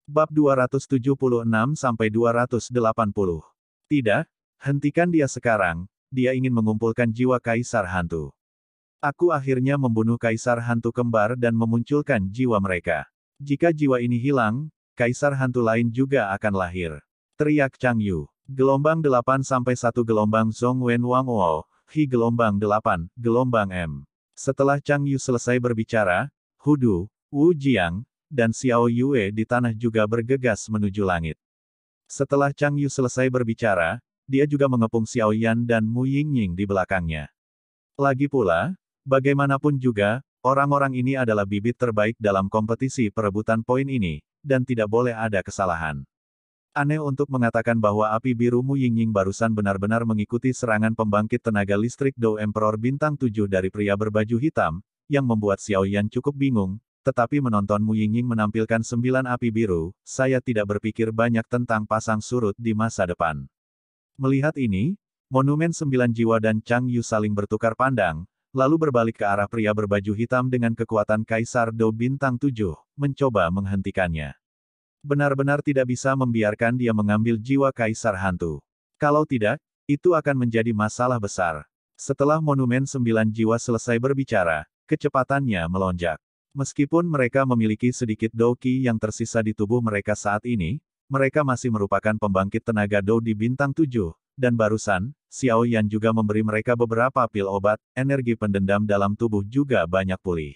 Bab 276-280. Tidak, hentikan dia sekarang, dia ingin mengumpulkan jiwa Kaisar Hantu. Aku akhirnya membunuh Kaisar Hantu Kembar dan memunculkan jiwa mereka. Jika jiwa ini hilang, Kaisar Hantu lain juga akan lahir. Teriak Chang Yu. Gelombang 8 sampai 1 gelombang Zhong Wen Wang Wo, Hi gelombang 8, gelombang M. Setelah Chang Yu selesai berbicara, Hudu, Wu Jiang, dan Xiao Yue di tanah juga bergegas menuju langit. Setelah Chang Yu selesai berbicara, dia juga mengepung Xiao Yan dan Mu Yingying di belakangnya. Lagi pula, bagaimanapun juga, orang-orang ini adalah bibit terbaik dalam kompetisi perebutan poin ini, dan tidak boleh ada kesalahan. Aneh untuk mengatakan bahwa api biru Mu Yingying barusan benar-benar mengikuti serangan pembangkit tenaga listrik Do Emperor Bintang 7 dari pria berbaju hitam, yang membuat Xiao Yan cukup bingung, tetapi menonton Mu Yingying menampilkan 9 api biru, saya tidak berpikir banyak tentang pasang surut di masa depan. Melihat ini, Monumen 9 Jiwa dan Chang Yu saling bertukar pandang, lalu berbalik ke arah pria berbaju hitam dengan kekuatan Kaisar Do Bintang 7, mencoba menghentikannya. Benar-benar tidak bisa membiarkan dia mengambil jiwa Kaisar Hantu. Kalau tidak, itu akan menjadi masalah besar. Setelah Monumen 9 Jiwa selesai berbicara, kecepatannya melonjak. Meskipun mereka memiliki sedikit Do Qi yang tersisa di tubuh mereka saat ini, mereka masih merupakan pembangkit tenaga Do di Bintang 7, dan barusan, Xiao Yan juga memberi mereka beberapa pil obat, energi pendendam dalam tubuh juga banyak pulih.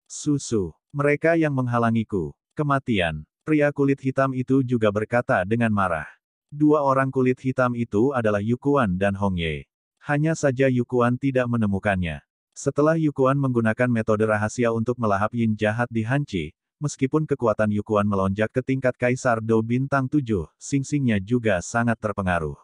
Susu, mereka yang menghalangiku. Kematian. Pria kulit hitam itu juga berkata dengan marah. Dua orang kulit hitam itu adalah Yukuan dan Hong Ye. Hanya saja Yukuan tidak menemukannya. Setelah Yukuan menggunakan metode rahasia untuk melahap yin jahat di Hanci, meskipun kekuatan Yukuan melonjak ke tingkat Kaisar Do Bintang 7, Sing-Singnya juga sangat terpengaruh.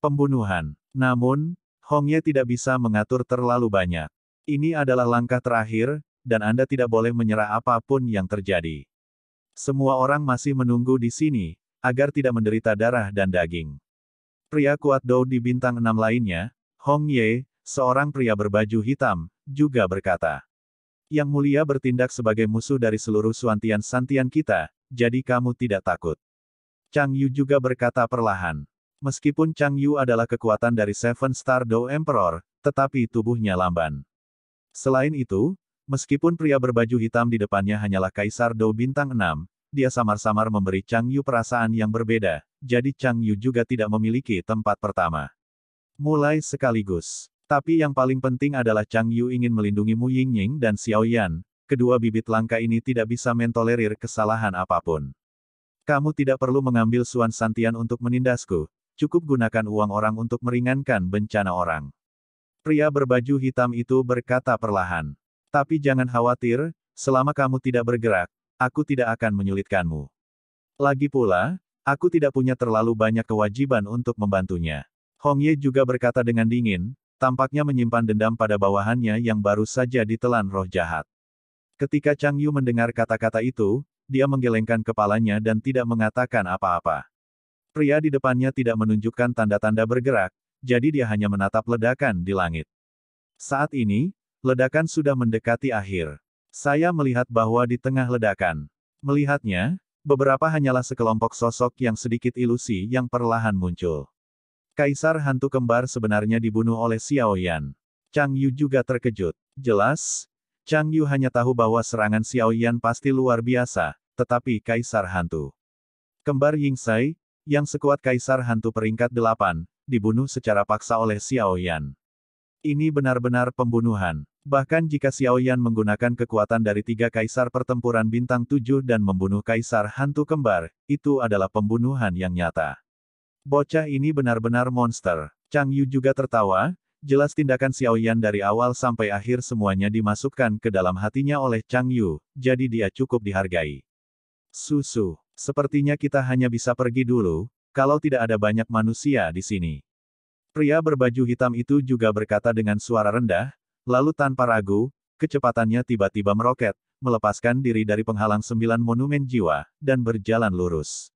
Pembunuhan. Namun, Hong Ye tidak bisa mengatur terlalu banyak. Ini adalah langkah terakhir, dan Anda tidak boleh menyerah apapun yang terjadi. Semua orang masih menunggu di sini, agar tidak menderita darah dan daging. Pria kuat Do di Bintang 6 lainnya, Hong Ye, seorang pria berbaju hitam, juga berkata. Yang Mulia bertindak sebagai musuh dari seluruh Suantian-Santian kita, jadi kamu tidak takut. Chang Yu juga berkata perlahan. Meskipun Chang Yu adalah kekuatan dari Seven Star Do Emperor, tetapi tubuhnya lamban. Selain itu, meskipun pria berbaju hitam di depannya hanyalah Kaisar Do Bintang 6, dia samar-samar memberi Chang Yu perasaan yang berbeda, jadi Chang Yu juga tidak memiliki tempat pertama. Mulai sekaligus. Tapi yang paling penting adalah Chang Yu ingin melindungi Mu Yingying dan Xiao Yan, kedua bibit langka ini tidak bisa mentolerir kesalahan apapun. Kamu tidak perlu mengambil Suan Santian untuk menindasku, cukup gunakan uang orang untuk meringankan bencana orang. Pria berbaju hitam itu berkata perlahan. Tapi jangan khawatir, selama kamu tidak bergerak, aku tidak akan menyulitkanmu. Lagi pula, aku tidak punya terlalu banyak kewajiban untuk membantunya. Hong Ye juga berkata dengan dingin, tampaknya menyimpan dendam pada bawahannya yang baru saja ditelan roh jahat. Ketika Chang Yu mendengar kata-kata itu, dia menggelengkan kepalanya dan tidak mengatakan apa-apa. Pria di depannya tidak menunjukkan tanda-tanda bergerak, jadi dia hanya menatap ledakan di langit. Saat ini, ledakan sudah mendekati akhir. Saya melihat bahwa di tengah ledakan. Melihatnya, beberapa hanyalah sekelompok sosok yang sedikit ilusi yang perlahan muncul. Kaisar Hantu Kembar sebenarnya dibunuh oleh Xiao Yan. Chang Yu juga terkejut. Jelas, Chang Yu hanya tahu bahwa serangan Xiao Yan pasti luar biasa, tetapi Kaisar Hantu Kembar Yingxai, yang sekuat Kaisar Hantu peringkat 8, dibunuh secara paksa oleh Xiao Yan. Ini benar-benar pembunuhan. Bahkan jika Xiao Yan menggunakan kekuatan dari 3 Kaisar Pertempuran Bintang 7 dan membunuh Kaisar Hantu Kembar, itu adalah pembunuhan yang nyata. Bocah ini benar-benar monster. Chang Yu juga tertawa, jelas tindakan Xiao Yan dari awal sampai akhir semuanya dimasukkan ke dalam hatinya oleh Chang Yu, jadi dia cukup dihargai. Susu, sepertinya kita hanya bisa pergi dulu, kalau tidak ada banyak manusia di sini. Pria berbaju hitam itu juga berkata dengan suara rendah, lalu tanpa ragu, kecepatannya tiba-tiba meroket, melepaskan diri dari penghalang 9 monumen jiwa, dan berjalan lurus.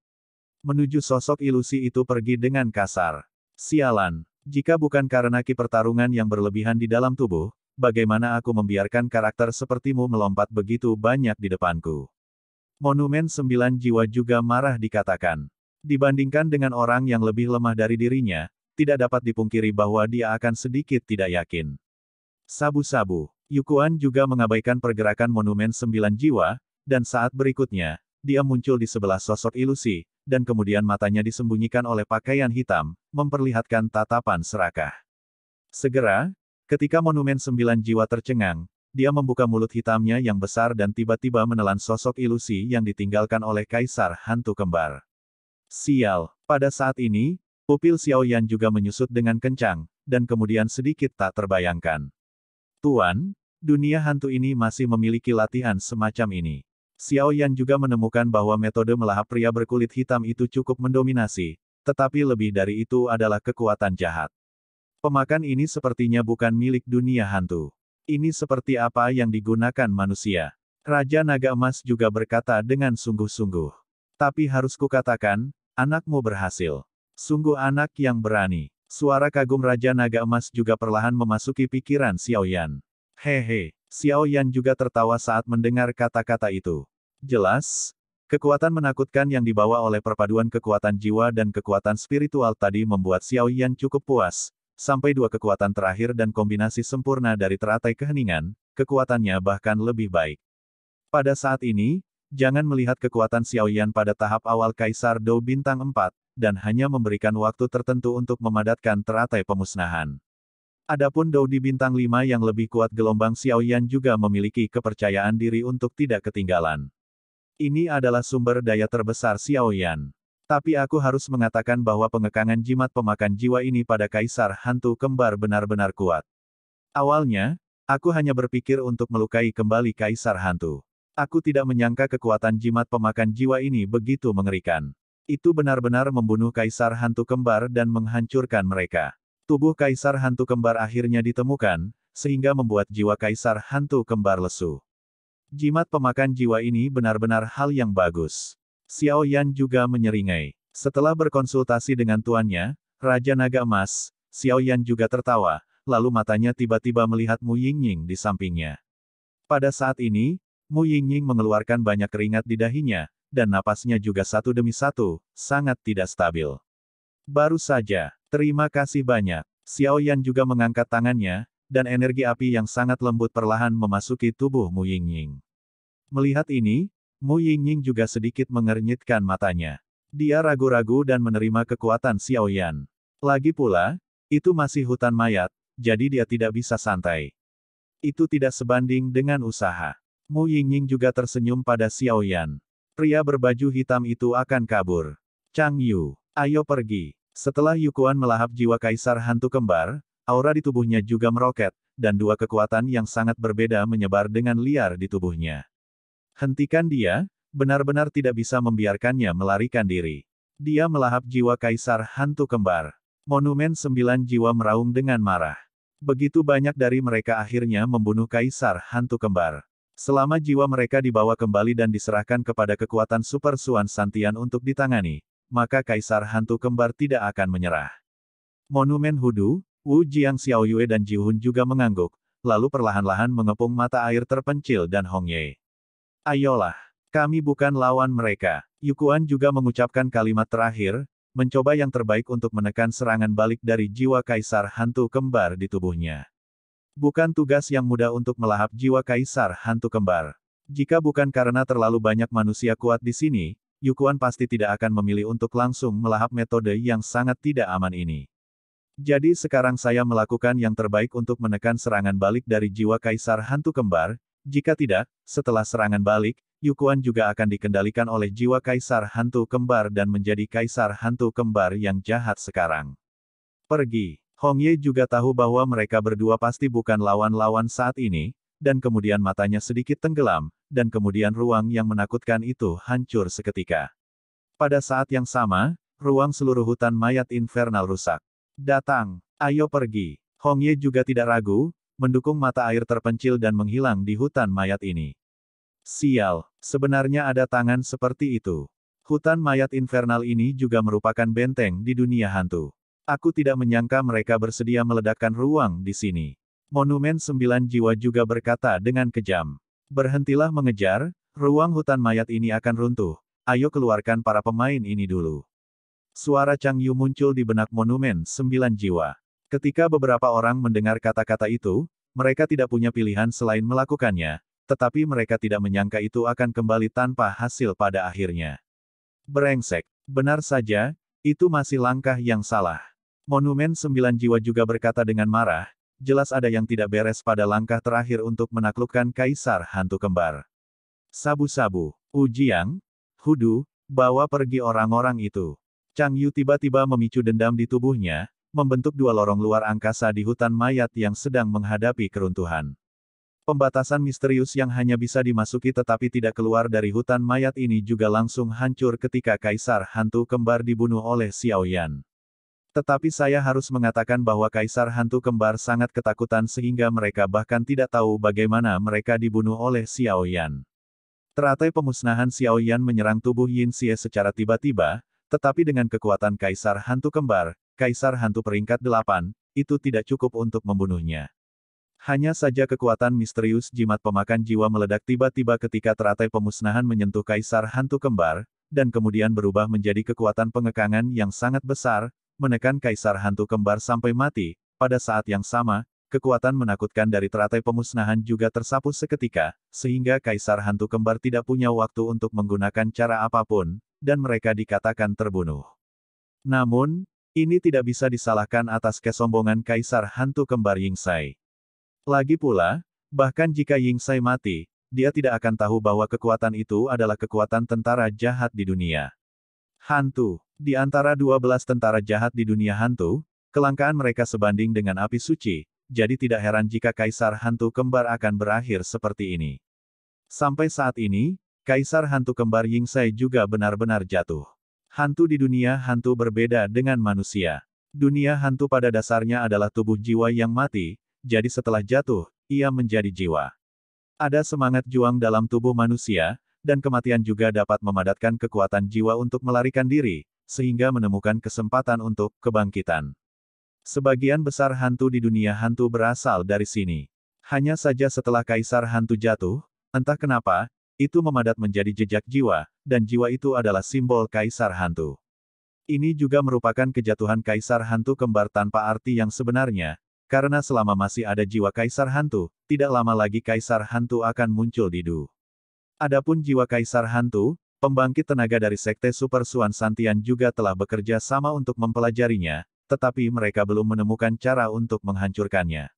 Menuju sosok ilusi itu pergi dengan kasar. Sialan, jika bukan karena ki pertarungan yang berlebihan di dalam tubuh, bagaimana aku membiarkan karakter sepertimu melompat begitu banyak di depanku? Monumen 9 jiwa juga marah dikatakan. Dibandingkan dengan orang yang lebih lemah dari dirinya, tidak dapat dipungkiri bahwa dia akan sedikit tidak yakin. Sabu-sabu. Yukuan juga mengabaikan pergerakan monumen 9 jiwa, dan saat berikutnya, dia muncul di sebelah sosok ilusi, dan kemudian matanya disembunyikan oleh pakaian hitam, memperlihatkan tatapan serakah. Segera, ketika monumen 9 jiwa tercengang, dia membuka mulut hitamnya yang besar dan tiba-tiba menelan sosok ilusi yang ditinggalkan oleh Kaisar Hantu Kembar. Sial, pada saat ini, pupil Xiaoyan juga menyusut dengan kencang, dan kemudian sedikit tak terbayangkan. Tuan, dunia hantu ini masih memiliki latihan semacam ini. Xiaoyan juga menemukan bahwa metode melahap pria berkulit hitam itu cukup mendominasi, tetapi lebih dari itu adalah kekuatan jahat. Pemakan ini sepertinya bukan milik dunia hantu. Ini seperti apa yang digunakan manusia. Raja Naga Emas juga berkata dengan sungguh-sungguh. Tapi harus kukatakan, anakmu berhasil. Sungguh anak yang berani. Suara kagum Raja Naga Emas juga perlahan memasuki pikiran Xiaoyan. Hehe, Xiaoyan juga tertawa saat mendengar kata-kata itu. Jelas, kekuatan menakutkan yang dibawa oleh perpaduan kekuatan jiwa dan kekuatan spiritual tadi membuat Xiaoyan cukup puas. Sampai dua kekuatan terakhir dan kombinasi sempurna dari teratai keheningan, kekuatannya bahkan lebih baik. Pada saat ini, jangan melihat kekuatan Xiaoyan pada tahap awal Kaisar Dou Bintang 4, dan hanya memberikan waktu tertentu untuk memadatkan teratai pemusnahan. Adapun Dou di Bintang 5 yang lebih kuat gelombang Xiaoyan juga memiliki kepercayaan diri untuk tidak ketinggalan. Ini adalah sumber daya terbesar Xiaoyan. Tapi aku harus mengatakan bahwa pengekangan jimat pemakan jiwa ini pada Kaisar Hantu Kembar benar-benar kuat. Awalnya, aku hanya berpikir untuk melukai kembali Kaisar Hantu. Aku tidak menyangka kekuatan jimat pemakan jiwa ini begitu mengerikan. Itu benar-benar membunuh Kaisar Hantu Kembar dan menghancurkan mereka. Tubuh Kaisar Hantu Kembar akhirnya ditemukan, sehingga membuat jiwa Kaisar Hantu Kembar lesu. Jimat pemakan jiwa ini benar-benar hal yang bagus. Xiaoyan juga menyeringai. Setelah berkonsultasi dengan tuannya, Raja Naga Emas, Xiaoyan juga tertawa, lalu matanya tiba-tiba melihat Mu Yingying di sampingnya. Pada saat ini, Mu Yingying mengeluarkan banyak keringat di dahinya, dan napasnya juga satu demi satu, sangat tidak stabil. Baru saja, terima kasih banyak. Xiaoyan juga mengangkat tangannya, dan energi api yang sangat lembut perlahan memasuki tubuh Mu Yingying. Melihat ini, Mu Yingying juga sedikit mengernyitkan matanya. Dia ragu-ragu dan menerima kekuatan Xiaoyan. Lagi pula, itu masih hutan mayat, jadi dia tidak bisa santai. Itu tidak sebanding dengan usaha. Mu Yingying juga tersenyum pada Xiaoyan. Pria berbaju hitam itu akan kabur. Chang Yu, ayo pergi. Setelah Yukuan melahap jiwa Kaisar Hantu Kembar, aura di tubuhnya juga meroket, dan dua kekuatan yang sangat berbeda menyebar dengan liar di tubuhnya. Hentikan dia, benar-benar tidak bisa membiarkannya melarikan diri. Dia melahap jiwa Kaisar Hantu Kembar. Monumen 9 jiwa meraung dengan marah. Begitu banyak dari mereka akhirnya membunuh Kaisar Hantu Kembar. Selama jiwa mereka dibawa kembali dan diserahkan kepada kekuatan Super Suan Santian untuk ditangani, maka Kaisar Hantu Kembar tidak akan menyerah. Monumen Hudu, Wu Jiang Xiaoyue dan Jihun juga mengangguk, lalu perlahan-lahan mengepung mata air terpencil dan Hong Ye. Ayolah, kami bukan lawan mereka. Yukuan juga mengucapkan kalimat terakhir, mencoba yang terbaik untuk menekan serangan balik dari jiwa Kaisar Hantu Kembar di tubuhnya. Bukan tugas yang mudah untuk melahap jiwa Kaisar Hantu Kembar. Jika bukan karena terlalu banyak manusia kuat di sini, Yukuan pasti tidak akan memilih untuk langsung melahap metode yang sangat tidak aman ini. Jadi sekarang saya melakukan yang terbaik untuk menekan serangan balik dari jiwa Kaisar Hantu Kembar, jika tidak, setelah serangan balik, Yukuan juga akan dikendalikan oleh jiwa Kaisar Hantu Kembar dan menjadi Kaisar Hantu Kembar yang jahat sekarang. Pergi. Hong Ye juga tahu bahwa mereka berdua pasti bukan lawan-lawan saat ini, dan kemudian matanya sedikit tenggelam, dan kemudian ruang yang menakutkan itu hancur seketika. Pada saat yang sama, ruang seluruh hutan mayat infernal rusak. Datang, ayo pergi. Hong Ye juga tidak ragu, mendukung mata air terpencil dan menghilang di hutan mayat ini. Sial, sebenarnya ada tangan seperti itu. Hutan mayat infernal ini juga merupakan benteng di dunia hantu. Aku tidak menyangka mereka bersedia meledakkan ruang di sini. Monumen 9 jiwa juga berkata dengan kejam. Berhentilah mengejar, Ruang hutan mayat ini akan runtuh. Ayo keluarkan para pemain ini dulu. Suara Chang Yu muncul di benak monumen 9 jiwa. Ketika beberapa orang mendengar kata-kata itu, mereka tidak punya pilihan selain melakukannya, tetapi mereka tidak menyangka itu akan kembali tanpa hasil pada akhirnya. Brengsek. Benar saja, itu masih langkah yang salah. Monumen 9 jiwa juga berkata dengan marah, jelas ada yang tidak beres pada langkah terakhir untuk menaklukkan Kaisar Hantu Kembar. Sabu-sabu, Ujiang, Hudu, bawa pergi orang-orang itu. Chang Yu tiba-tiba memicu dendam di tubuhnya, membentuk dua lorong luar angkasa di hutan mayat yang sedang menghadapi keruntuhan. Pembatasan misterius yang hanya bisa dimasuki tetapi tidak keluar dari hutan mayat ini juga langsung hancur ketika Kaisar Hantu Kembar dibunuh oleh Xiao Yan. Tetapi saya harus mengatakan bahwa Kaisar Hantu Kembar sangat ketakutan sehingga mereka bahkan tidak tahu bagaimana mereka dibunuh oleh Xiao Yan. Teratai pemusnahan Xiao Yan menyerang tubuh Yin Xie secara tiba-tiba, tetapi dengan kekuatan Kaisar Hantu Kembar, Kaisar Hantu peringkat 8, itu tidak cukup untuk membunuhnya. Hanya saja kekuatan misterius jimat pemakan jiwa meledak tiba-tiba ketika teratai pemusnahan menyentuh Kaisar Hantu Kembar, dan kemudian berubah menjadi kekuatan pengekangan yang sangat besar, menekan Kaisar Hantu Kembar sampai mati. Pada saat yang sama, kekuatan menakutkan dari teratai pemusnahan juga tersapu seketika, sehingga Kaisar Hantu Kembar tidak punya waktu untuk menggunakan cara apapun, dan mereka dikatakan terbunuh. Namun, ini tidak bisa disalahkan atas kesombongan Kaisar Hantu Kembar Yingzai. Lagi pula, bahkan jika Yingzai mati, dia tidak akan tahu bahwa kekuatan itu adalah kekuatan tentara jahat di dunia. Hantu. Di antara 12 tentara jahat di dunia hantu, kelangkaan mereka sebanding dengan api suci, jadi tidak heran jika Kaisar Hantu Kembar akan berakhir seperti ini. Sampai saat ini, Kaisar Hantu Kembar Yingzai juga benar-benar jatuh. Hantu di dunia hantu berbeda dengan manusia. Dunia hantu pada dasarnya adalah tubuh jiwa yang mati, jadi setelah jatuh, ia menjadi jiwa. Ada semangat juang dalam tubuh manusia, dan kematian juga dapat memadatkan kekuatan jiwa untuk melarikan diri, sehingga menemukan kesempatan untuk kebangkitan. Sebagian besar hantu di dunia hantu berasal dari sini. Hanya saja setelah Kaisar Hantu jatuh, entah kenapa, itu memadat menjadi jejak jiwa, dan jiwa itu adalah simbol Kaisar Hantu. Ini juga merupakan kejatuhan Kaisar Hantu Kembar tanpa arti yang sebenarnya, karena selama masih ada jiwa Kaisar Hantu, tidak lama lagi Kaisar Hantu akan muncul di Du. Adapun jiwa Kaisar Hantu, pembangkit tenaga dari Sekte Super Suan Santian juga telah bekerja sama untuk mempelajarinya, tetapi mereka belum menemukan cara untuk menghancurkannya.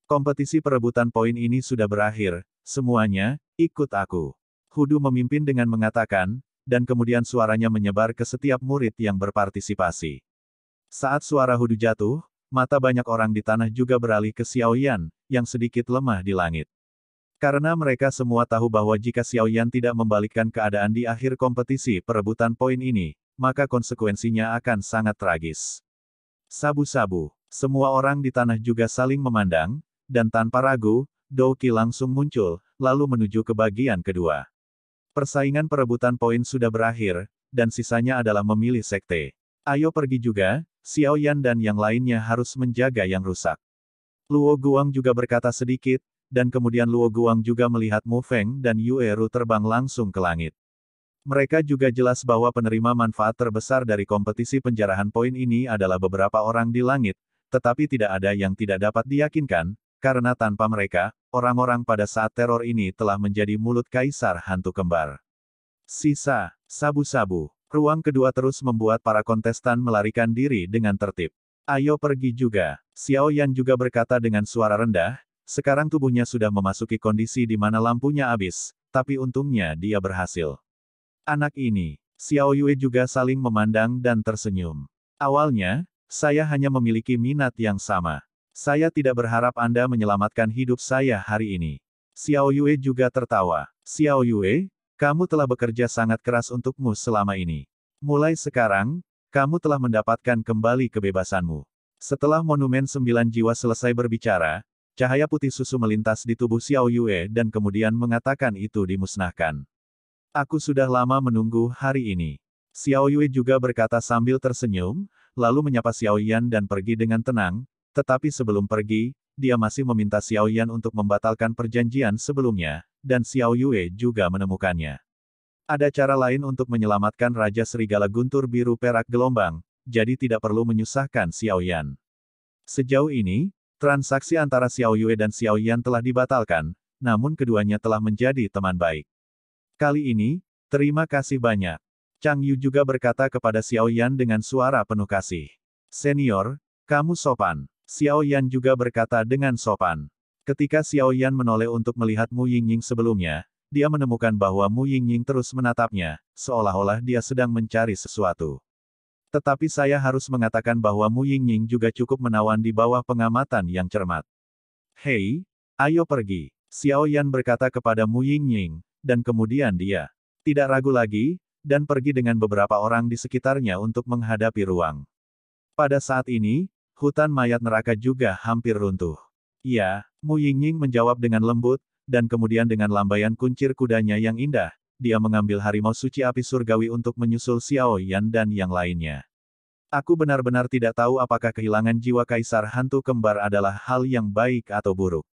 Kompetisi perebutan poin ini sudah berakhir, semuanya, ikut aku. Hudu memimpin dengan mengatakan, dan kemudian suaranya menyebar ke setiap murid yang berpartisipasi. Saat suara Hudu jatuh, mata banyak orang di tanah juga beralih ke Xiao Yan, yang sedikit lemah di langit. Karena mereka semua tahu bahwa jika Xiao Yan tidak membalikkan keadaan di akhir kompetisi perebutan poin ini, maka konsekuensinya akan sangat tragis. Sabu-sabu. Semua orang di tanah juga saling memandang, dan tanpa ragu, Dou Qi langsung muncul, lalu menuju ke bagian kedua. Persaingan perebutan poin sudah berakhir, dan sisanya adalah memilih sekte. Ayo pergi juga, Xiao Yan dan yang lainnya harus menjaga yang rusak. Luo Guang juga berkata sedikit, dan kemudian Luo Guang juga melihat Mu Feng dan Yue Ru terbang langsung ke langit. Mereka juga jelas bahwa penerima manfaat terbesar dari kompetisi penjarahan poin ini adalah beberapa orang di langit, tetapi tidak ada yang tidak dapat diyakinkan, karena tanpa mereka, orang-orang pada saat teror ini telah menjadi mulut Kaisar Hantu Kembar. Sisa, sabu-sabu. Ruang kedua terus membuat para kontestan melarikan diri dengan tertib. Ayo pergi juga. Xiao Yan juga berkata dengan suara rendah, sekarang tubuhnya sudah memasuki kondisi di mana lampunya habis, tapi untungnya dia berhasil. Anak ini, Xiao Yue juga saling memandang dan tersenyum. Awalnya, saya hanya memiliki minat yang sama. Saya tidak berharap Anda menyelamatkan hidup saya hari ini. Xiao Yue juga tertawa. Xiao Yue, kamu telah bekerja sangat keras untukmu selama ini. Mulai sekarang, kamu telah mendapatkan kembali kebebasanmu. Setelah monumen 9 jiwa selesai berbicara, cahaya putih susu melintas di tubuh Xiao Yue dan kemudian mengatakan itu dimusnahkan. Aku sudah lama menunggu hari ini. Xiao Yue juga berkata sambil tersenyum, lalu menyapa Xiao Yan dan pergi dengan tenang, tetapi sebelum pergi, dia masih meminta Xiao Yan untuk membatalkan perjanjian sebelumnya, dan Xiao Yue juga menemukannya. Ada cara lain untuk menyelamatkan Raja Serigala Guntur Biru Perak Gelombang, jadi tidak perlu menyusahkan Xiao Yan. Sejauh ini, transaksi antara Xiao Yue dan Xiao Yan telah dibatalkan, namun keduanya telah menjadi teman baik. Kali ini, terima kasih banyak. Chang Yu juga berkata kepada Xiao Yan dengan suara penuh kasih. Senior, kamu sopan. Xiao Yan juga berkata dengan sopan. Ketika Xiao Yan menoleh untuk melihat Mu Yingying sebelumnya, dia menemukan bahwa Mu Yingying terus menatapnya, seolah-olah dia sedang mencari sesuatu. Tetapi saya harus mengatakan bahwa Mu Yingying juga cukup menawan di bawah pengamatan yang cermat. Hei, ayo pergi. Xiao Yan berkata kepada Mu Yingying, dan kemudian dia tidak ragu lagi, dan pergi dengan beberapa orang di sekitarnya untuk menghadapi ruang. Pada saat ini, hutan mayat neraka juga hampir runtuh. Ya, Mu Yingying menjawab dengan lembut, dan kemudian dengan lambaian kuncir kudanya yang indah, dia mengambil harimau suci api surgawi untuk menyusul Xiao Yan dan yang lainnya. Aku benar-benar tidak tahu apakah kehilangan jiwa kaisar hantu kembar adalah hal yang baik atau buruk.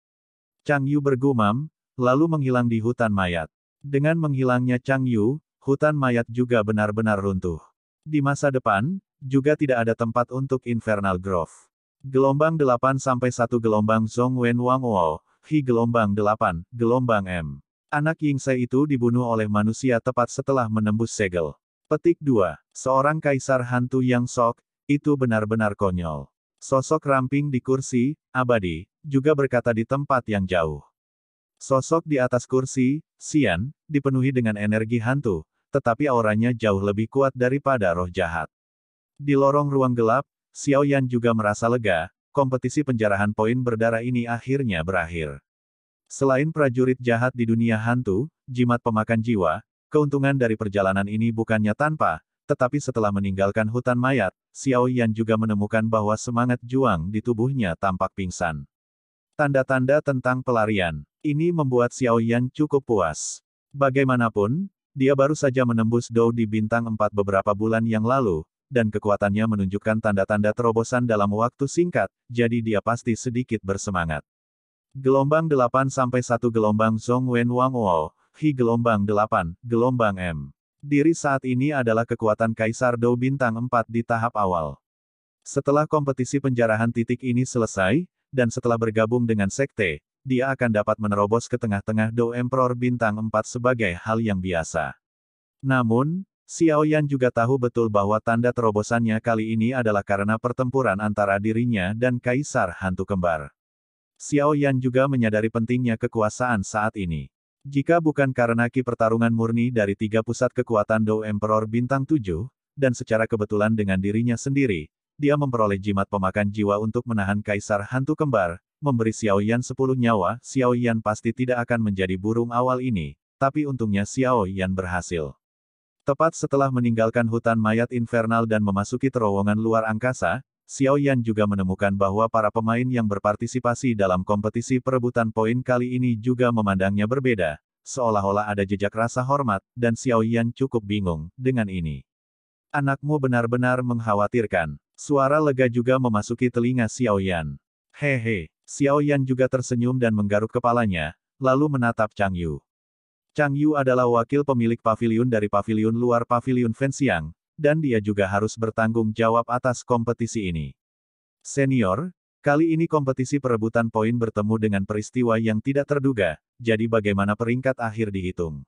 Chang Yu bergumam, lalu menghilang di hutan mayat. Dengan menghilangnya Chang Yu, hutan mayat juga benar-benar runtuh. Di masa depan, juga tidak ada tempat untuk Infernal Grove. Gelombang 8 sampai 1 gelombang Zhong Wen Wang Wo. Hi gelombang 8, gelombang M. Anak Yingse itu dibunuh oleh manusia tepat setelah menembus segel. Petik 2. Seorang kaisar hantu yang sok, itu benar-benar konyol. Sosok ramping di kursi, abadi, juga berkata di tempat yang jauh. Sosok di atas kursi, Xian, dipenuhi dengan energi hantu, tetapi auranya jauh lebih kuat daripada roh jahat. Di lorong ruang gelap, Xiao Yan juga merasa lega. Kompetisi penjarahan poin berdarah ini akhirnya berakhir. Selain prajurit jahat di dunia hantu, jimat pemakan jiwa, keuntungan dari perjalanan ini bukannya tanpa, tetapi setelah meninggalkan hutan mayat, Xiao Yan juga menemukan bahwa semangat juang di tubuhnya tampak pingsan. Tanda-tanda tentang pelarian. Ini membuat Xiao Yan cukup puas. Bagaimanapun, dia baru saja menembus Dou di bintang 4 beberapa bulan yang lalu, dan kekuatannya menunjukkan tanda-tanda terobosan dalam waktu singkat, jadi dia pasti sedikit bersemangat. Gelombang 8 sampai 1 gelombang Zhong Wen Wang Wo, Hi gelombang 8, gelombang M. Diri saat ini adalah kekuatan Kaisar Dou bintang 4 di tahap awal. Setelah kompetisi penjarahan titik ini selesai, dan setelah bergabung dengan sekte, dia akan dapat menerobos ke tengah-tengah Dou Emperor bintang 4 sebagai hal yang biasa. Namun, Xiao Yan juga tahu betul bahwa tanda terobosannya kali ini adalah karena pertempuran antara dirinya dan Kaisar Hantu Kembar. Xiao Yan juga menyadari pentingnya kekuasaan saat ini. Jika bukan karena ki pertarungan murni dari 3 pusat kekuatan Dou Emperor bintang 7, dan secara kebetulan dengan dirinya sendiri, dia memperoleh jimat pemakan jiwa untuk menahan Kaisar Hantu Kembar, memberi Xiao Yan 10 nyawa, Xiao Yan pasti tidak akan menjadi burung awal ini, tapi untungnya Xiao Yan berhasil. Tepat setelah meninggalkan hutan mayat infernal dan memasuki terowongan luar angkasa, Xiao Yan juga menemukan bahwa para pemain yang berpartisipasi dalam kompetisi perebutan poin kali ini juga memandangnya berbeda, seolah-olah ada jejak rasa hormat, dan Xiao Yan cukup bingung dengan ini. Anakmu benar-benar mengkhawatirkan. Suara lega juga memasuki telinga Xiao Yan. Hehe, Xiao Yan juga tersenyum dan menggaruk kepalanya, lalu menatap Chang Yu. Chang Yu adalah wakil pemilik paviliun dari paviliun luar paviliun Fenxiang, dan dia juga harus bertanggung jawab atas kompetisi ini. Senior, kali ini kompetisi perebutan poin bertemu dengan peristiwa yang tidak terduga, jadi bagaimana peringkat akhir dihitung.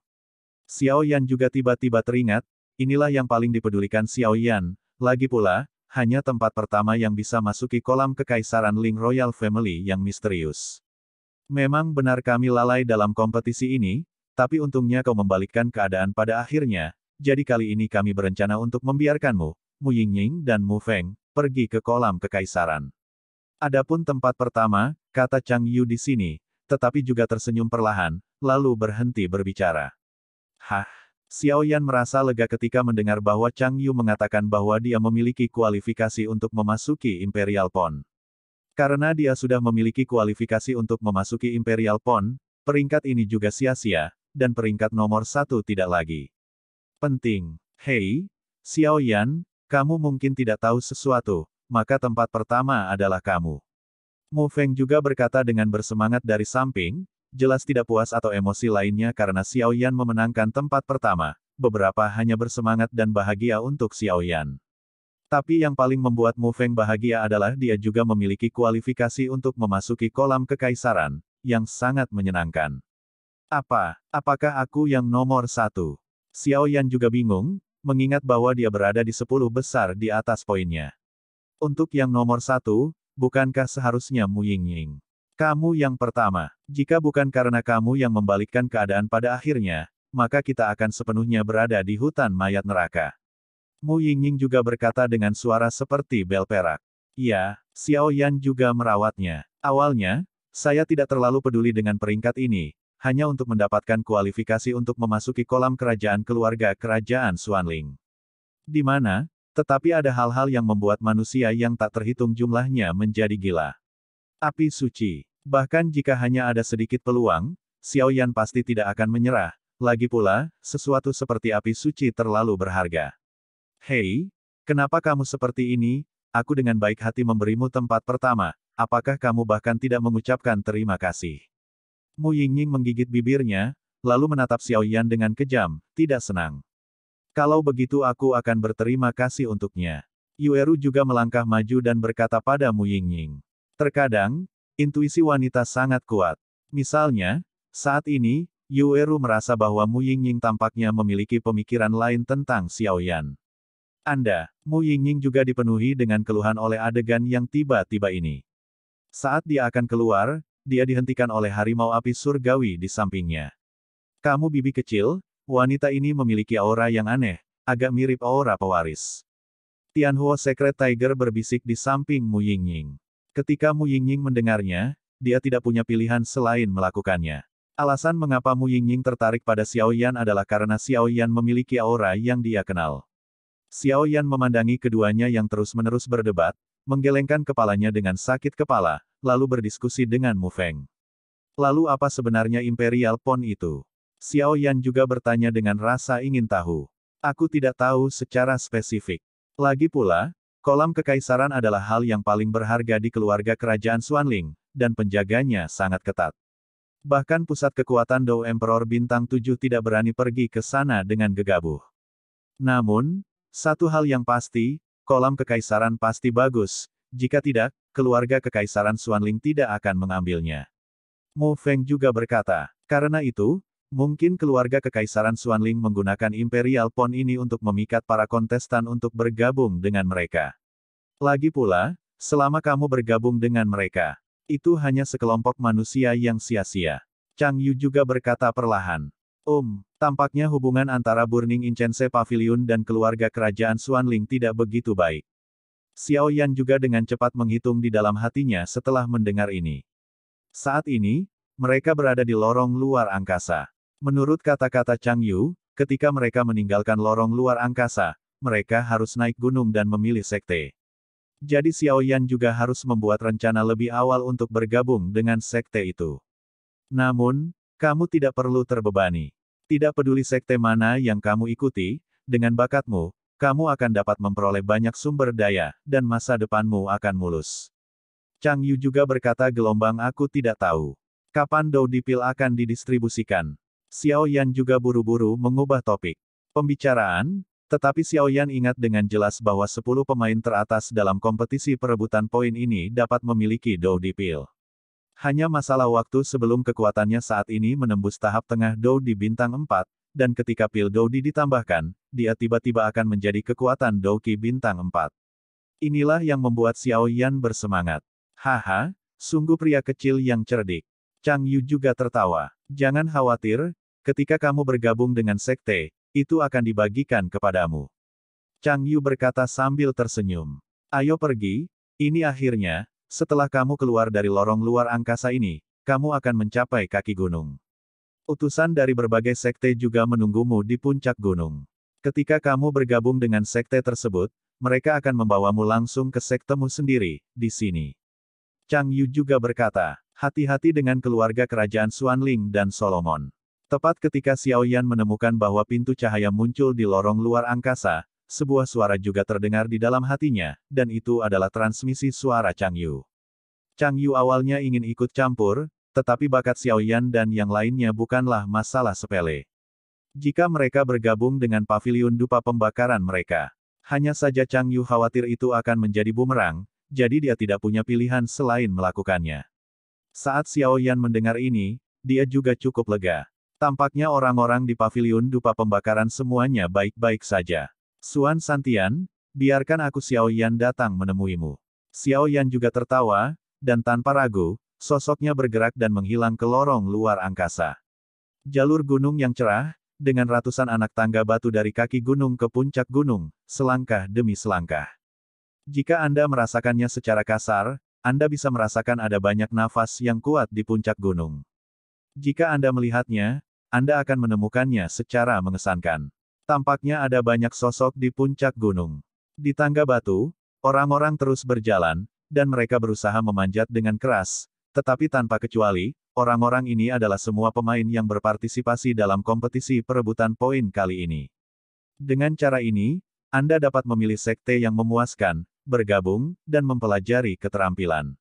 Xiao Yan juga tiba-tiba teringat, inilah yang paling dipedulikan Xiao Yan, lagi pula, hanya tempat pertama yang bisa masuki kolam kekaisaran Ling Royal Family yang misterius. Memang benar kami lalai dalam kompetisi ini, tapi untungnya kau membalikkan keadaan pada akhirnya, jadi kali ini kami berencana untuk membiarkanmu, Mu Yingying dan Mu Feng, pergi ke kolam kekaisaran. Adapun tempat pertama, kata Chang Yu di sini, tetapi juga tersenyum perlahan, lalu berhenti berbicara. Hah? Xiao Yan merasa lega ketika mendengar bahwa Chang Yu mengatakan bahwa dia memiliki kualifikasi untuk memasuki Imperial Pond. Karena dia sudah memiliki kualifikasi untuk memasuki Imperial Pond, peringkat ini juga sia-sia, dan peringkat nomor 1 tidak lagi penting. Hei, Xiao Yan, kamu mungkin tidak tahu sesuatu, maka tempat pertama adalah kamu. Mu Feng juga berkata dengan bersemangat dari samping, jelas tidak puas atau emosi lainnya karena Xiao Yan memenangkan tempat pertama. Beberapa hanya bersemangat dan bahagia untuk Xiao Yan. Tapi yang paling membuat Mu Feng bahagia adalah dia juga memiliki kualifikasi untuk memasuki kolam kekaisaran, yang sangat menyenangkan. Apakah aku yang nomor 1? Xiao Yan juga bingung, mengingat bahwa dia berada di 10 besar di atas poinnya. Untuk yang nomor 1, bukankah seharusnya Mu Yingying? Kamu yang pertama. Jika bukan karena kamu yang membalikkan keadaan pada akhirnya, maka kita akan sepenuhnya berada di hutan mayat neraka. Mu Yingying juga berkata dengan suara seperti bel perak. Ya, Xiao Yan juga merawatnya. Awalnya, saya tidak terlalu peduli dengan peringkat ini, hanya untuk mendapatkan kualifikasi untuk memasuki kolam kerajaan keluarga kerajaan Xuanling. Di mana, tetapi ada hal-hal yang membuat manusia yang tak terhitung jumlahnya menjadi gila. Api suci. Bahkan jika hanya ada sedikit peluang, Xiao Yan pasti tidak akan menyerah. Lagi pula, sesuatu seperti api suci terlalu berharga. Hei, kenapa kamu seperti ini? Aku dengan baik hati memberimu tempat pertama. Apakah kamu bahkan tidak mengucapkan terima kasih? Mu Yingying menggigit bibirnya, lalu menatap Xiao Yan dengan kejam, tidak senang. Kalau begitu aku akan berterima kasih untuknya. Yueru juga melangkah maju dan berkata pada Mu Yingying. Terkadang, intuisi wanita sangat kuat. Misalnya, saat ini, Yueru merasa bahwa Mu Yingying tampaknya memiliki pemikiran lain tentang Xiao Yan. Mu Yingying juga dipenuhi dengan keluhan oleh adegan yang tiba-tiba ini. Saat dia akan keluar, dia dihentikan oleh harimau api surgawi di sampingnya. Kamu bibi kecil, wanita ini memiliki aura yang aneh, agak mirip aura pewaris. Tianhuo Secret Tiger berbisik di samping Mu Yingying. Ketika Mu Yingying mendengarnya, dia tidak punya pilihan selain melakukannya. Alasan mengapa Mu Yingying tertarik pada Xiao Yan adalah karena Xiao Yan memiliki aura yang dia kenal. Xiao Yan memandangi keduanya yang terus-menerus berdebat, menggelengkan kepalanya dengan sakit kepala, lalu berdiskusi dengan Mu Feng. Lalu apa sebenarnya Imperial Pond itu? Xiao Yan juga bertanya dengan rasa ingin tahu. Aku tidak tahu secara spesifik. Lagi pula, kolam kekaisaran adalah hal yang paling berharga di keluarga kerajaan Xuanling, dan penjaganya sangat ketat. Bahkan pusat kekuatan Dou Emperor Bintang 7 tidak berani pergi ke sana dengan gegabah. Namun, satu hal yang pasti, kolam kekaisaran pasti bagus, jika tidak, keluarga kekaisaran Xuanling tidak akan mengambilnya. Mu Feng juga berkata, karena itu, mungkin keluarga kekaisaran Xuanling menggunakan Imperial Pond ini untuk memikat para kontestan untuk bergabung dengan mereka. Lagi pula, selama kamu bergabung dengan mereka, itu hanya sekelompok manusia yang sia-sia. Chang Yu juga berkata perlahan. Tampaknya hubungan antara Burning Incense Pavilion dan keluarga kerajaan Xuanling tidak begitu baik. Xiao Yan juga dengan cepat menghitung di dalam hatinya setelah mendengar ini. Saat ini, mereka berada di lorong luar angkasa. Menurut kata-kata Chang Yu, ketika mereka meninggalkan lorong luar angkasa, mereka harus naik gunung dan memilih sekte. Jadi Xiao Yan juga harus membuat rencana lebih awal untuk bergabung dengan sekte itu. Namun, kamu tidak perlu terbebani. Tidak peduli sekte mana yang kamu ikuti, dengan bakatmu, kamu akan dapat memperoleh banyak sumber daya, dan masa depanmu akan mulus. Chang Yu juga berkata gelombang aku tidak tahu. Kapan Dou Dipil akan didistribusikan? Xiao Yan juga buru-buru mengubah topik pembicaraan, tetapi Xiao Yan ingat dengan jelas bahwa 10 pemain teratas dalam kompetisi perebutan poin ini dapat memiliki Dou Dipil. Hanya masalah waktu sebelum kekuatannya saat ini menembus tahap tengah Dou di bintang 4, dan ketika pil Dou Di ditambahkan, dia tiba-tiba akan menjadi kekuatan Dou Qi bintang 4. Inilah yang membuat Xiao Yan bersemangat. Haha, sungguh pria kecil yang cerdik. Chang Yu juga tertawa. Jangan khawatir, ketika kamu bergabung dengan sekte, itu akan dibagikan kepadamu. Chang Yu berkata sambil tersenyum. Ayo pergi, ini akhirnya, setelah kamu keluar dari lorong luar angkasa ini, kamu akan mencapai kaki gunung. Utusan dari berbagai sekte juga menunggumu di puncak gunung. Ketika kamu bergabung dengan sekte tersebut, mereka akan membawamu langsung ke sektemu sendiri, di sini. Chang Yu juga berkata, hati-hati dengan keluarga kerajaan Xuanling dan Solomon. Tepat ketika Xiao Yan menemukan bahwa pintu cahaya muncul di lorong luar angkasa, sebuah suara juga terdengar di dalam hatinya, dan itu adalah transmisi suara Chang Yu. Chang Yu awalnya ingin ikut campur, tetapi bakat Xiao Yan dan yang lainnya bukanlah masalah sepele. Jika mereka bergabung dengan paviliun dupa pembakaran mereka, hanya saja Chang Yu khawatir itu akan menjadi bumerang, jadi dia tidak punya pilihan selain melakukannya. Saat Xiao Yan mendengar ini, dia juga cukup lega. Tampaknya orang-orang di paviliun dupa pembakaran semuanya baik-baik saja. Suan Santian, biarkan aku Xiao Yan datang menemuimu. Xiao Yan juga tertawa, dan tanpa ragu, sosoknya bergerak dan menghilang ke lorong luar angkasa. Jalur gunung yang cerah, dengan ratusan anak tangga batu dari kaki gunung ke puncak gunung, selangkah demi selangkah. Jika Anda merasakannya secara kasar, Anda bisa merasakan ada banyak nafas yang kuat di puncak gunung. Jika Anda melihatnya, Anda akan menemukannya secara mengesankan. Tampaknya ada banyak sosok di puncak gunung. Di tangga batu, orang-orang terus berjalan, dan mereka berusaha memanjat dengan keras, tetapi tanpa kecuali, orang-orang ini adalah semua pemain yang berpartisipasi dalam kompetisi perebutan poin kali ini. Dengan cara ini, Anda dapat memilih sekte yang memuaskan, bergabung, dan mempelajari keterampilan.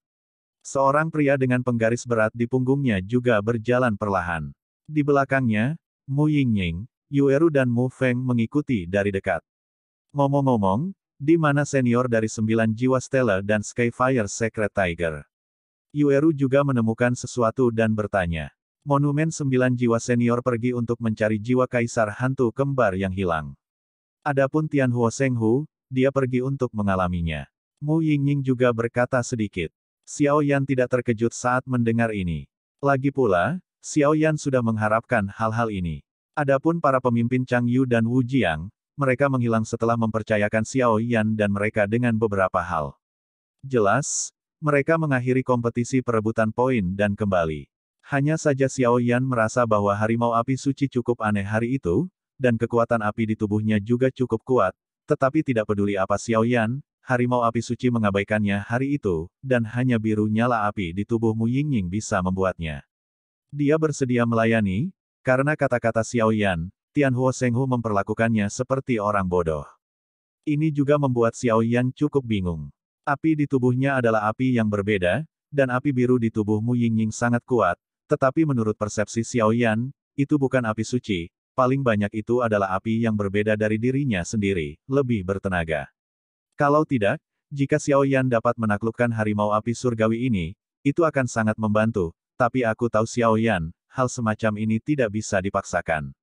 Seorang pria dengan penggaris berat di punggungnya juga berjalan perlahan. Di belakangnya, Mu Yingying, Yueru dan Mu Feng mengikuti dari dekat. Ngomong-ngomong, di mana senior dari 9 jiwa Stella dan Skyfire Secret Tiger? Yueru juga menemukan sesuatu dan bertanya. Monumen 9 jiwa senior pergi untuk mencari jiwa kaisar hantu kembar yang hilang. Adapun Tianhuo Shenghu, dia pergi untuk mengalaminya. Mu Yingying juga berkata sedikit. Xiao Yan tidak terkejut saat mendengar ini. Lagi pula, Xiao Yan sudah mengharapkan hal-hal ini. Adapun para pemimpin Chang Yu dan Wu Jiang, mereka menghilang setelah mempercayakan Xiao Yan dan mereka dengan beberapa hal. Jelas, mereka mengakhiri kompetisi perebutan poin dan kembali. Hanya saja Xiao Yan merasa bahwa harimau api suci cukup aneh hari itu, dan kekuatan api di tubuhnya juga cukup kuat, tetapi tidak peduli apa Xiao Yan, harimau api suci mengabaikannya hari itu, dan hanya biru nyala api di tubuh Mu Yingying bisa membuatnya. Dia bersedia melayani, karena kata-kata Xiao Yan, Tianhuo Shenghu memperlakukannya seperti orang bodoh. Ini juga membuat Xiao Yan cukup bingung. Api di tubuhnya adalah api yang berbeda, dan api biru di tubuh Mu Yingying sangat kuat, tetapi menurut persepsi Xiao Yan, itu bukan api suci, paling banyak itu adalah api yang berbeda dari dirinya sendiri, lebih bertenaga. Kalau tidak, jika Xiao Yan dapat menaklukkan harimau api surgawi ini, itu akan sangat membantu, tapi aku tahu Xiao Yan, hal semacam ini tidak bisa dipaksakan.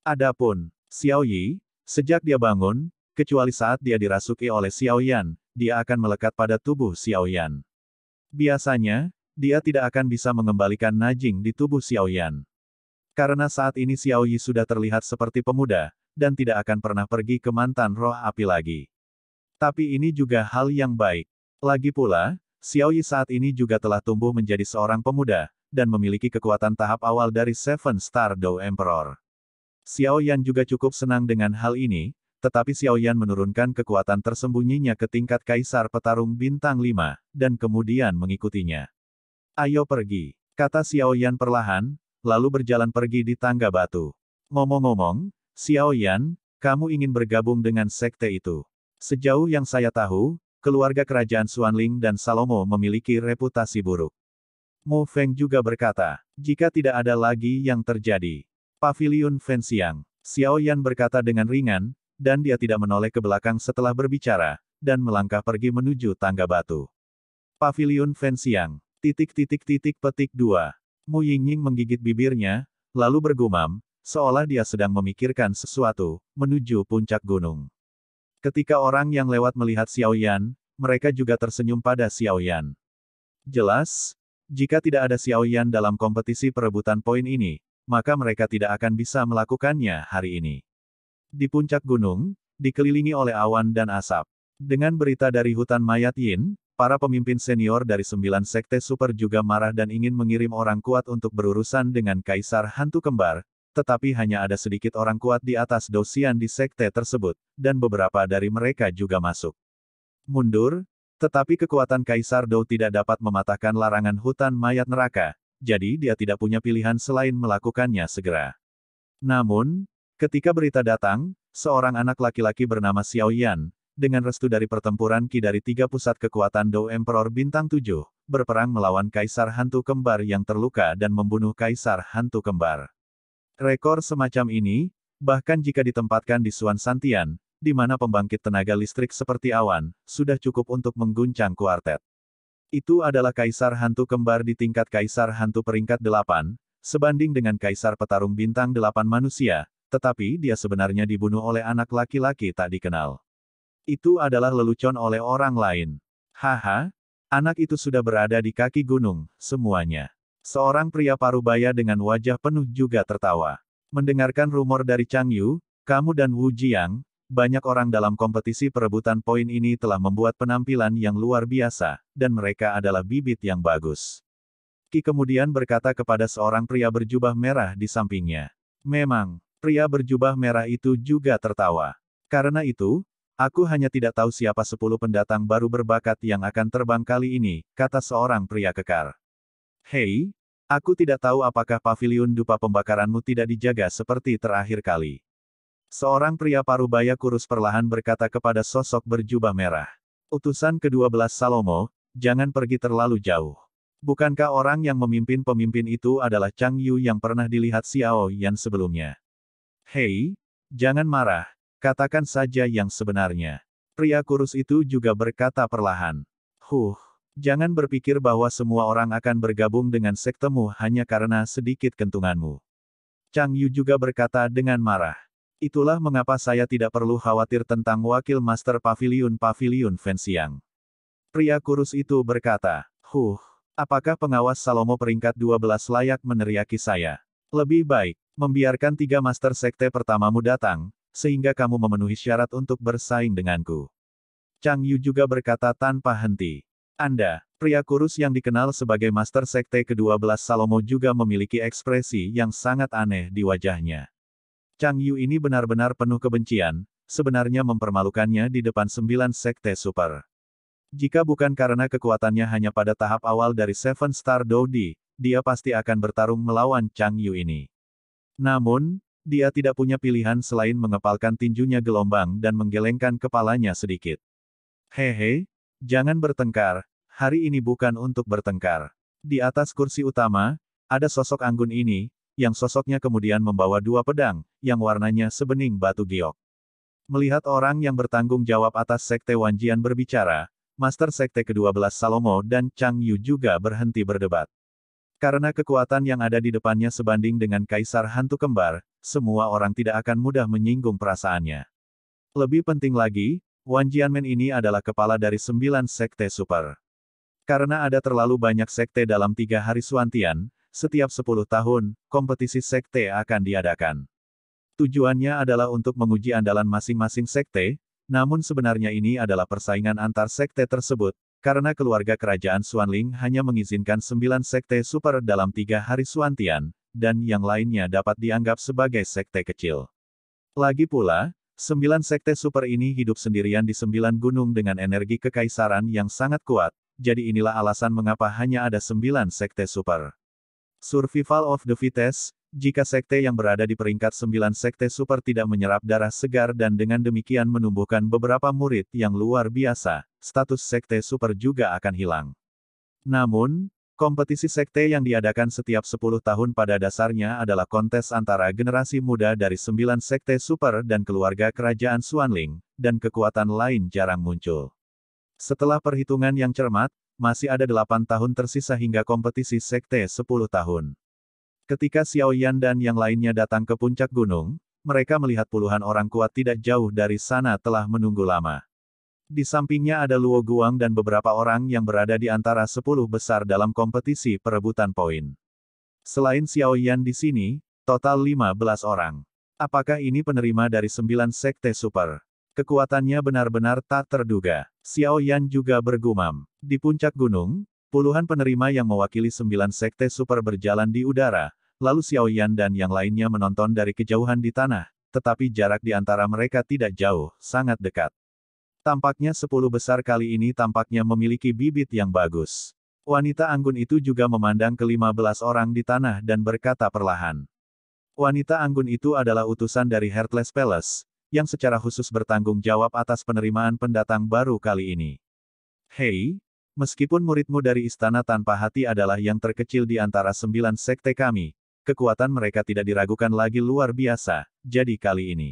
Adapun Xiao Yi, sejak dia bangun, kecuali saat dia dirasuki oleh Xiao Yan, dia akan melekat pada tubuh Xiao Yan. Biasanya, dia tidak akan bisa mengembalikan Najing di tubuh Xiao Yan. Karena saat ini Xiao Yi sudah terlihat seperti pemuda, dan tidak akan pernah pergi ke mantan roh api lagi. Tapi ini juga hal yang baik. Lagi pula, Xiao Yi saat ini juga telah tumbuh menjadi seorang pemuda, dan memiliki kekuatan tahap awal dari Seven Star Dao Emperor. Xiao Yan juga cukup senang dengan hal ini, tetapi Xiao Yan menurunkan kekuatan tersembunyinya ke tingkat Kaisar Petarung Bintang 5, dan kemudian mengikutinya. Ayo pergi, kata Xiao Yan perlahan, lalu berjalan pergi di tangga batu. Ngomong-ngomong, Xiao Yan, kamu ingin bergabung dengan sekte itu. Sejauh yang saya tahu, keluarga kerajaan Xuanling dan Salomo memiliki reputasi buruk. Mu Feng juga berkata, jika tidak ada lagi yang terjadi. Paviliun Fenxiang. Xiao Yan berkata dengan ringan, dan dia tidak menoleh ke belakang setelah berbicara, dan melangkah pergi menuju tangga batu. Paviliun Fenxiang. Petik 2. Mu Yingying menggigit bibirnya, lalu bergumam, seolah dia sedang memikirkan sesuatu, menuju puncak gunung. Ketika orang yang lewat melihat Xiao Yan, mereka juga tersenyum pada Xiao Yan. Jelas, jika tidak ada Xiao Yan dalam kompetisi perebutan poin ini, maka mereka tidak akan bisa melakukannya hari ini. Di puncak gunung, dikelilingi oleh awan dan asap. Dengan berita dari hutan mayat Yin, para pemimpin senior dari 9 sekte super juga marah dan ingin mengirim orang kuat untuk berurusan dengan Kaisar Hantu Kembar, tetapi hanya ada sedikit orang kuat di atas Dosian di sekte tersebut, dan beberapa dari mereka juga masuk. Mundur, tetapi kekuatan Kaisar Dou tidak dapat mematahkan larangan hutan mayat neraka, jadi dia tidak punya pilihan selain melakukannya segera. Namun, ketika berita datang, seorang anak laki-laki bernama Xiao Yan, dengan restu dari pertempuran Qi dari 3 pusat kekuatan Dou Emperor Bintang 7, berperang melawan Kaisar Hantu Kembar yang terluka dan membunuh Kaisar Hantu Kembar. Rekor semacam ini, bahkan jika ditempatkan di Suan Santian, di mana pembangkit tenaga listrik seperti awan, sudah cukup untuk mengguncang kuartet. Itu adalah Kaisar Hantu Kembar di tingkat Kaisar Hantu peringkat 8, sebanding dengan Kaisar Petarung Bintang 8 manusia, tetapi dia sebenarnya dibunuh oleh anak laki-laki tak dikenal. Itu adalah lelucon oleh orang lain. Haha, anak itu sudah berada di kaki gunung, semuanya. Seorang pria parubaya dengan wajah penuh juga tertawa. Mendengarkan rumor dari Chang Yu, kamu dan Wu Jiang, banyak orang dalam kompetisi perebutan poin ini telah membuat penampilan yang luar biasa, dan mereka adalah bibit yang bagus. Qi kemudian berkata kepada seorang pria berjubah merah di sampingnya. Memang, pria berjubah merah itu juga tertawa. Karena itu, aku hanya tidak tahu siapa 10 pendatang baru berbakat yang akan terbang kali ini, kata seorang pria kekar. Hei, aku tidak tahu apakah paviliun dupa pembakaranmu tidak dijaga seperti terakhir kali. Seorang pria parubaya kurus perlahan berkata kepada sosok berjubah merah. Utusan ke-12 Salomo, jangan pergi terlalu jauh. Bukankah orang yang memimpin pemimpin itu adalah Chang Yu yang pernah dilihat Xiao Yan sebelumnya? Hei, jangan marah, katakan saja yang sebenarnya. Pria kurus itu juga berkata perlahan. Jangan berpikir bahwa semua orang akan bergabung dengan sektemu hanya karena sedikit kentunganmu. Chang Yu juga berkata dengan marah. Itulah mengapa saya tidak perlu khawatir tentang wakil master paviliun Fenxiang. Pria kurus itu berkata, apakah pengawas Salomo peringkat 12 layak meneriaki saya? Lebih baik, membiarkan 3 master sekte pertamamu datang, sehingga kamu memenuhi syarat untuk bersaing denganku. Chang Yu juga berkata tanpa henti. Anda, pria kurus yang dikenal sebagai Master Sekte ke-12 Salomo juga memiliki ekspresi yang sangat aneh di wajahnya. Chang Yu ini benar-benar penuh kebencian, sebenarnya mempermalukannya di depan 9 Sekte Super. Jika bukan karena kekuatannya hanya pada tahap awal dari Seven Star Dodi, dia pasti akan bertarung melawan Chang Yu ini. Namun, dia tidak punya pilihan selain mengepalkan tinjunya gelombang dan menggelengkan kepalanya sedikit. Hehe, jangan bertengkar. Hari ini bukan untuk bertengkar. Di atas kursi utama, ada sosok anggun ini, yang sosoknya kemudian membawa 2 pedang, yang warnanya sebening batu giok. Melihat orang yang bertanggung jawab atas Sekte Wanjian berbicara, Master Sekte ke-12 Salomo dan Chang Yu juga berhenti berdebat. Karena kekuatan yang ada di depannya sebanding dengan Kaisar Hantu Kembar, semua orang tidak akan mudah menyinggung perasaannya. Lebih penting lagi, Wan Jianmen ini adalah kepala dari 9 Sekte Super. Karena ada terlalu banyak sekte dalam 3 hari Suantian, setiap 10 tahun, kompetisi sekte akan diadakan. Tujuannya adalah untuk menguji andalan masing-masing sekte, namun sebenarnya ini adalah persaingan antar sekte tersebut, karena keluarga kerajaan Xuanling hanya mengizinkan 9 sekte super dalam 3 hari Suantian, dan yang lainnya dapat dianggap sebagai sekte kecil. Lagi pula, 9 sekte super ini hidup sendirian di 9 gunung dengan energi kekaisaran yang sangat kuat, jadi inilah alasan mengapa hanya ada 9 sekte super. Survival of the fittest, jika sekte yang berada di peringkat 9 sekte super tidak menyerap darah segar dan dengan demikian menumbuhkan beberapa murid yang luar biasa, status sekte super juga akan hilang. Namun, kompetisi sekte yang diadakan setiap 10 tahun pada dasarnya adalah kontes antara generasi muda dari 9 sekte super dan keluarga kerajaan Xuanling, dan kekuatan lain jarang muncul. Setelah perhitungan yang cermat, masih ada 8 tahun tersisa hingga kompetisi sekte 10 tahun. Ketika Xiao Yan dan yang lainnya datang ke puncak gunung, mereka melihat puluhan orang kuat tidak jauh dari sana telah menunggu lama. Di sampingnya ada Luo Guang dan beberapa orang yang berada di antara 10 besar dalam kompetisi perebutan poin. Selain Xiao Yan di sini, total 15 orang. Apakah ini penerima dari 9 sekte super? Kekuatannya benar-benar tak terduga. Xiao Yan juga bergumam. Di puncak gunung, puluhan penerima yang mewakili 9 sekte super berjalan di udara, lalu Xiao Yan dan yang lainnya menonton dari kejauhan di tanah, tetapi jarak di antara mereka tidak jauh, sangat dekat. Tampaknya 10 besar kali ini tampaknya memiliki bibit yang bagus. Wanita anggun itu juga memandang ke-15 orang di tanah dan berkata perlahan. Wanita anggun itu adalah utusan dari Heartless Palace, yang secara khusus bertanggung jawab atas penerimaan pendatang baru kali ini. Hei, meskipun muridmu dari Istana Tanpa Hati adalah yang terkecil di antara 9 sekte kami, kekuatan mereka tidak diragukan lagi luar biasa, jadi kali ini.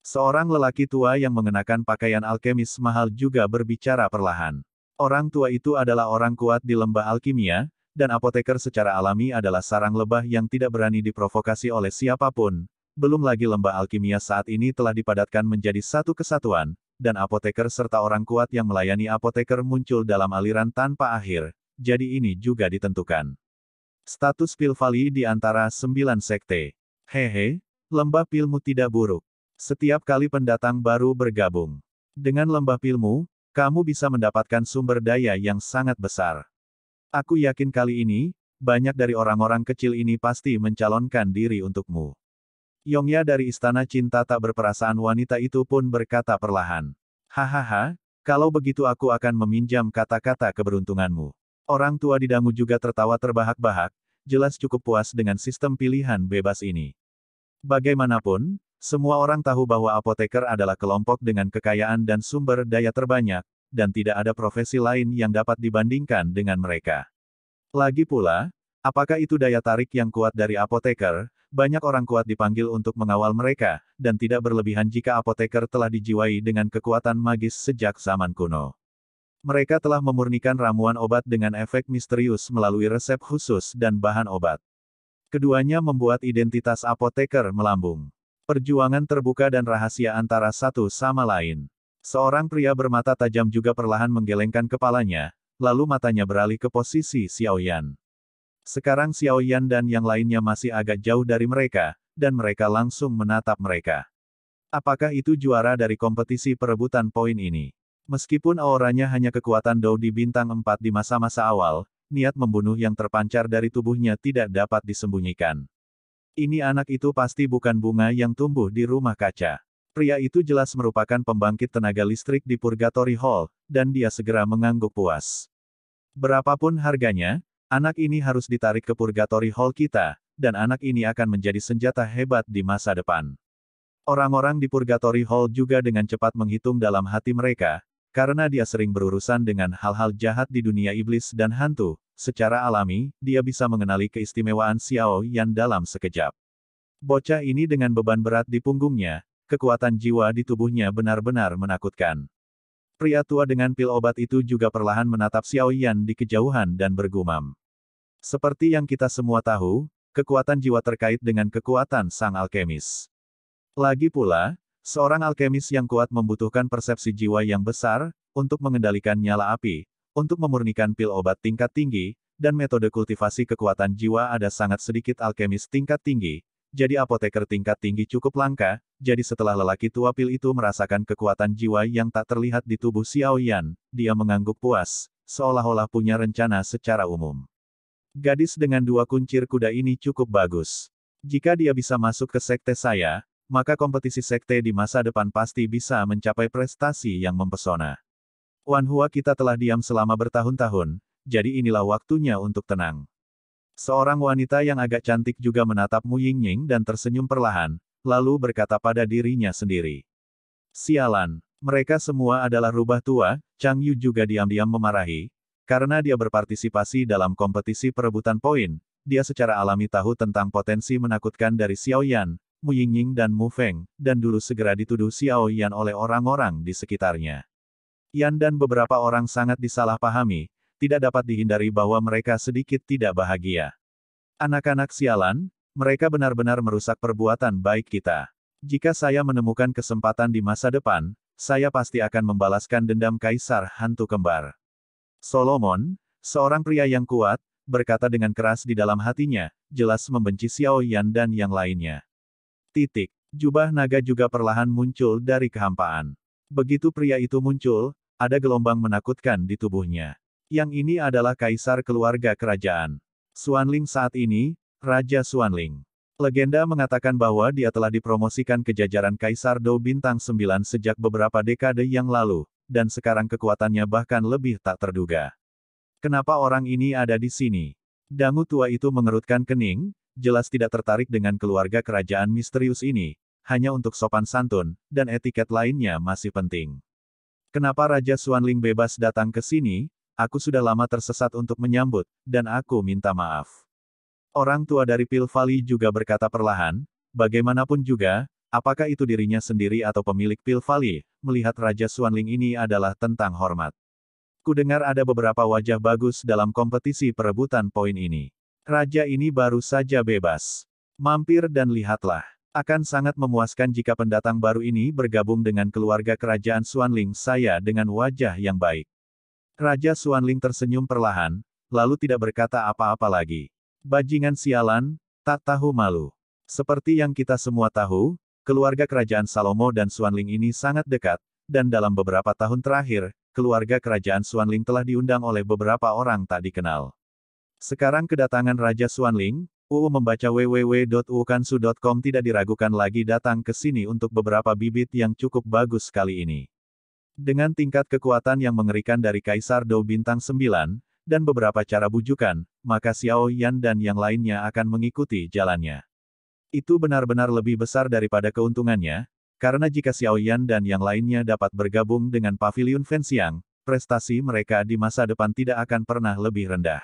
Seorang lelaki tua yang mengenakan pakaian alkemis mahal juga berbicara perlahan. Orang tua itu adalah orang kuat di lembah alkimia, dan apoteker secara alami adalah sarang lebah yang tidak berani diprovokasi oleh siapapun. Belum lagi lembah alkimia saat ini telah dipadatkan menjadi satu kesatuan, dan apoteker serta orang kuat yang melayani apoteker muncul dalam aliran tanpa akhir, jadi ini juga ditentukan. Status Pil Valley di antara 9 sekte. Hehe, lembah pilmu tidak buruk. Setiap kali pendatang baru bergabung dengan lembah pilmu, kamu bisa mendapatkan sumber daya yang sangat besar. Aku yakin kali ini, banyak dari orang-orang kecil ini pasti mencalonkan diri untukmu. Yongya dari Istana Cinta Tak Berperasaan Wanita itu pun berkata perlahan. Hahaha, kalau begitu aku akan meminjam kata-kata keberuntunganmu. Orang tua di dangu juga tertawa terbahak-bahak, jelas cukup puas dengan sistem pilihan bebas ini. Bagaimanapun, semua orang tahu bahwa apoteker adalah kelompok dengan kekayaan dan sumber daya terbanyak, dan tidak ada profesi lain yang dapat dibandingkan dengan mereka. Lagi pula, apakah itu daya tarik yang kuat dari apoteker? Banyak orang kuat dipanggil untuk mengawal mereka, dan tidak berlebihan jika apoteker telah dijiwai dengan kekuatan magis sejak zaman kuno. Mereka telah memurnikan ramuan obat dengan efek misterius melalui resep khusus dan bahan obat. Keduanya membuat identitas apoteker melambung. Perjuangan terbuka dan rahasia antara satu sama lain. Seorang pria bermata tajam juga perlahan menggelengkan kepalanya, lalu matanya beralih ke posisi Xiao Yan. Sekarang Xiao Yan dan yang lainnya masih agak jauh dari mereka, dan mereka langsung menatap mereka. Apakah itu juara dari kompetisi perebutan poin ini? Meskipun auranya hanya kekuatan Dou di bintang 4 di masa-masa awal, niat membunuh yang terpancar dari tubuhnya tidak dapat disembunyikan. Ini anak itu pasti bukan bunga yang tumbuh di rumah kaca. Pria itu jelas merupakan pembangkit tenaga listrik di Purgatory Hall, dan dia segera mengangguk puas. Berapapun harganya, anak ini harus ditarik ke Purgatory Hall kita, dan anak ini akan menjadi senjata hebat di masa depan. Orang-orang di Purgatory Hall juga dengan cepat menghitung dalam hati mereka, karena dia sering berurusan dengan hal-hal jahat di dunia iblis dan hantu. Secara alami, dia bisa mengenali keistimewaan Xiao Yan dalam sekejap. Bocah ini dengan beban berat di punggungnya, kekuatan jiwa di tubuhnya benar-benar menakutkan. Pria tua dengan pil obat itu juga perlahan menatap Xiao Yan di kejauhan dan bergumam. Seperti yang kita semua tahu, kekuatan jiwa terkait dengan kekuatan sang alkemis. Lagi pula, seorang alkemis yang kuat membutuhkan persepsi jiwa yang besar, untuk mengendalikan nyala api, untuk memurnikan pil obat tingkat tinggi, dan metode kultivasi kekuatan jiwa ada sangat sedikit alkemis tingkat tinggi, jadi apoteker tingkat tinggi cukup langka, jadi setelah lelaki tua pil itu merasakan kekuatan jiwa yang tak terlihat di tubuh Xiao Yan, dia mengangguk puas, seolah-olah punya rencana secara umum. Gadis dengan 2 kuncir kuda ini cukup bagus. Jika dia bisa masuk ke sekte saya, maka kompetisi sekte di masa depan pasti bisa mencapai prestasi yang mempesona. Wan Hua kita telah diam selama bertahun-tahun, jadi inilah waktunya untuk tenang. Seorang wanita yang agak cantik juga menatap Mu Yingying dan tersenyum perlahan, lalu berkata pada dirinya sendiri. Sialan, mereka semua adalah rubah tua. Chang Yu juga diam-diam memarahi, karena dia berpartisipasi dalam kompetisi perebutan poin, dia secara alami tahu tentang potensi menakutkan dari Xiao Yan, Mu Yingying dan Mu Feng, dan dulu segera dituduh Xiao Yan oleh orang-orang di sekitarnya. Yan dan beberapa orang sangat disalahpahami, tidak dapat dihindari bahwa mereka sedikit tidak bahagia. Anak-anak sialan, mereka benar-benar merusak perbuatan baik kita. Jika saya menemukan kesempatan di masa depan, saya pasti akan membalaskan dendam Kaisar Hantu Kembar. Solomon, seorang pria yang kuat, berkata dengan keras di dalam hatinya, jelas membenci Xiao Yan dan yang lainnya. Jubah naga juga perlahan muncul dari kehampaan. Begitu pria itu muncul, ada gelombang menakutkan di tubuhnya. Yang ini adalah kaisar keluarga kerajaan Xuanling saat ini, Raja Xuanling. Legenda mengatakan bahwa dia telah dipromosikan ke jajaran Kaisar Dou Bintang 9 sejak beberapa dekade yang lalu, dan sekarang kekuatannya bahkan lebih tak terduga. Kenapa orang ini ada di sini? Dangu tua itu mengerutkan kening, jelas tidak tertarik dengan keluarga kerajaan misterius ini, hanya untuk sopan santun, dan etiket lainnya masih penting. Kenapa Raja Xuanling bebas datang ke sini? Aku sudah lama tersesat untuk menyambut, dan aku minta maaf. Orang tua dari Pil Valley juga berkata perlahan, bagaimanapun juga, apakah itu dirinya sendiri atau pemilik Pil Valley, melihat Raja Xuanling ini adalah tentang hormat. Kudengar ada beberapa wajah bagus dalam kompetisi perebutan poin ini. Raja ini baru saja bebas. Mampir dan lihatlah. Akan sangat memuaskan jika pendatang baru ini bergabung dengan keluarga kerajaan Xuanling saya dengan wajah yang baik. Raja Xuanling tersenyum perlahan, lalu tidak berkata apa-apa lagi. Bajingan sialan, tak tahu malu. Seperti yang kita semua tahu, keluarga kerajaan Salomo dan Xuanling ini sangat dekat, dan dalam beberapa tahun terakhir, keluarga kerajaan Xuanling telah diundang oleh beberapa orang tak dikenal. Sekarang kedatangan Raja Xuanling, membaca www.ukansu.com tidak diragukan lagi datang ke sini untuk beberapa bibit yang cukup bagus kali ini. Dengan tingkat kekuatan yang mengerikan dari Kaisar Dou Bintang 9, dan beberapa cara bujukan, maka Xiao Yan dan yang lainnya akan mengikuti jalannya. Itu benar-benar lebih besar daripada keuntungannya, karena jika Xiao Yan dan yang lainnya dapat bergabung dengan Paviliun Fenxiang, prestasi mereka di masa depan tidak akan pernah lebih rendah.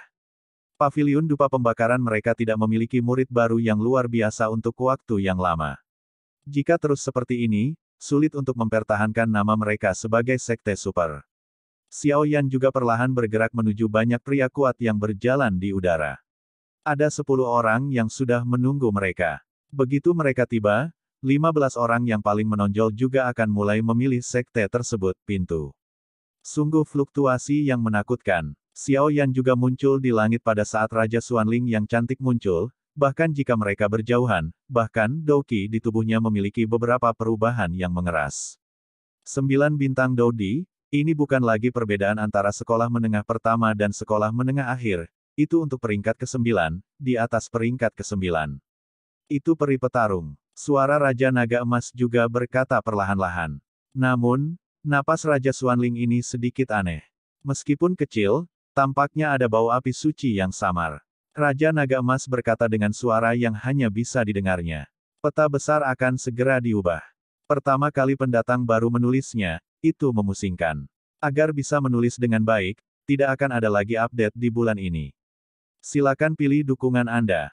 Paviliun dupa pembakaran mereka tidak memiliki murid baru yang luar biasa untuk waktu yang lama. Jika terus seperti ini, sulit untuk mempertahankan nama mereka sebagai sekte super. Xiao Yan juga perlahan bergerak menuju banyak pria kuat yang berjalan di udara. Ada 10 orang yang sudah menunggu mereka. Begitu mereka tiba, 15 orang yang paling menonjol juga akan mulai memilih sekte tersebut, pintu. Sungguh fluktuasi yang menakutkan. Xiao Yan juga muncul di langit pada saat Raja Xuanling yang cantik muncul, bahkan jika mereka berjauhan, bahkan Douqi di tubuhnya memiliki beberapa perubahan yang mengeras. 9 bintang Doudi, ini bukan lagi perbedaan antara sekolah menengah pertama dan sekolah menengah akhir, itu untuk peringkat ke-9, di atas peringkat ke-9. Itu peri petarung. Suara Raja Naga Emas juga berkata perlahan-lahan. Namun, napas Raja Xuanling ini sedikit aneh. Meskipun kecil, tampaknya ada bau api suci yang samar. Raja Naga Emas berkata dengan suara yang hanya bisa didengarnya. Peta besar akan segera diubah. Pertama kali pendatang baru menulisnya, itu memusingkan. Agar bisa menulis dengan baik, tidak akan ada lagi update di bulan ini. Silakan pilih dukungan Anda.